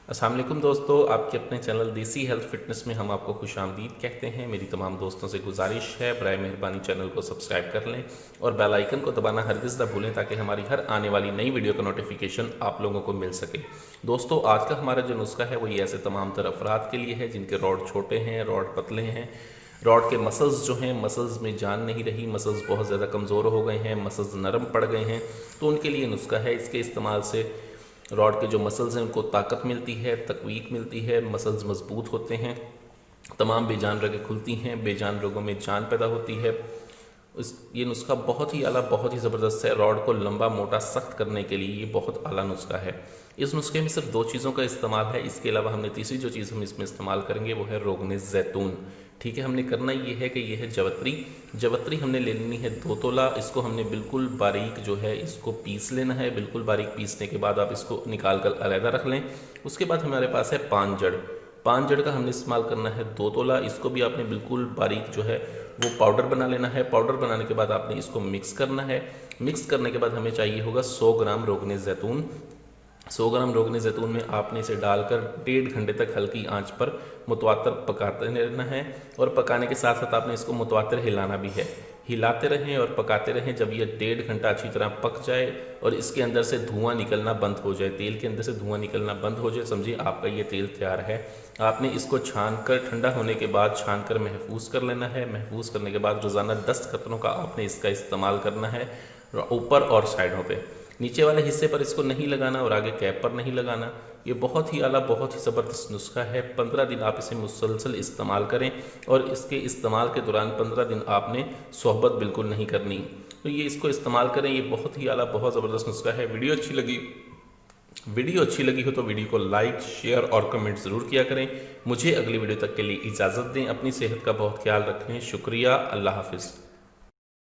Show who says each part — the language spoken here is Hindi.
Speaker 1: अस्सलाम वालेकुम दोस्तों, आपके अपने चैनल देसी हेल्थ फिटनेस में हम आपको खुशामदीद कहते हैं। मेरी तमाम दोस्तों से गुजारिश है, बराए मेहरबानी चैनल को सब्सक्राइब कर लें और बेल आइकन को दबाना हरगिज़ ना भूलें ताकि हमारी हर आने वाली नई वीडियो का नोटिफिकेशन आप लोगों को मिल सके। दोस्तों, आज का हमारा जो नुस्खा है वही ऐसे तमाम तर अफराद के लिए है जिनके रॉड छोटे हैं, रॉड पतले हैं, रॉड के मसल्स जो हैं, मसल्स में जान नहीं रही, मसल्स बहुत ज़्यादा कमज़ोर हो गए हैं, मसल्स नरम पड़ गए हैं, तो उनके लिए नुस्खा है। इसके इस्तेमाल से रॉड के जो मसल्स हैं उनको ताकत मिलती है, तकवीक मिलती है, मसल्स मजबूत होते हैं, तमाम बेजान रगें खुलती हैं, बेजान रोगों में जान पैदा होती है। ये नुस्खा बहुत ही आला, बहुत ही ज़बरदस्त है। रॉड को लंबा मोटा सख्त करने के लिए ये बहुत आला नुस्खा है। इस नुस्खे में सिर्फ 2 चीज़ों का इस्तेमाल है। इसके अलावा हमने तीसरी जो चीज़ हम इसमें इस्तेमाल करेंगे वो है रोगने ज़ैतून। ठीक है, हमने करना ये है कि ये है जवत्री। जवत्री हमने ले लेनी है 2 तोला। इसको हमने बिल्कुल बारीक जो है इसको पीस लेना है। बिल्कुल बारीक पीसने के बाद आप इसको निकाल कर अलहदा रख लें। उसके बाद हमारे पास है 5 जड़। 5 जड़ का हमने इस्तेमाल करना है 2 तोला। इसको भी आपने बिल्कुल बारीक जो है वो पाउडर बना लेना है। पाउडर बनाने के बाद आपने इसको मिक्स करना है। मिक्स करने के बाद हमें चाहिए होगा 100 ग्राम रोगने ज़ैतून। 100 ग्राम रोगने ज़ैतून में आपने इसे डालकर 1.5 घंटे तक हल्की आंच पर मुतवातर पकाते रहना है और पकाने के साथ साथ आपने इसको मुतवातर हिलाना भी है। हिलाते रहें और पकाते रहें। जब ये 1.5 घंटा अच्छी तरह पक जाए और इसके अंदर से धुआं निकलना बंद हो जाए, तेल के अंदर से धुआं निकलना बंद हो जाए, समझिए आपका ये तेल तैयार है। आपने इसको छान कर, ठंडा होने के बाद छान कर महफूज कर लेना है। महफूज करने के बाद रोज़ाना 10 कतरों का आपने इसका इस्तेमाल करना है ऊपर और साइडों पे। नीचे वाले हिस्से पर इसको नहीं लगाना और आगे कैप पर नहीं लगाना। ये बहुत ही आला, बहुत ही ज़बरदस्त नुस्खा है। 15 दिन आप इसे मुसलसल इस्तेमाल करें और इसके इस्तेमाल के दौरान 15 दिन आपने सोहबत बिल्कुल नहीं करनी। तो ये इसको इस्तेमाल करें। ये बहुत ही आला, बहुत ज़बरदस्त नुस्खा है। वीडियो अच्छी लगी हो तो वीडियो को लाइक, शेयर और कमेंट ज़रूर किया करें। मुझे अगली वीडियो तक के लिए इजाज़त दें। अपनी सेहत का बहुत ख्याल रखें। शुक्रिया। अल्लाह हाफिज़।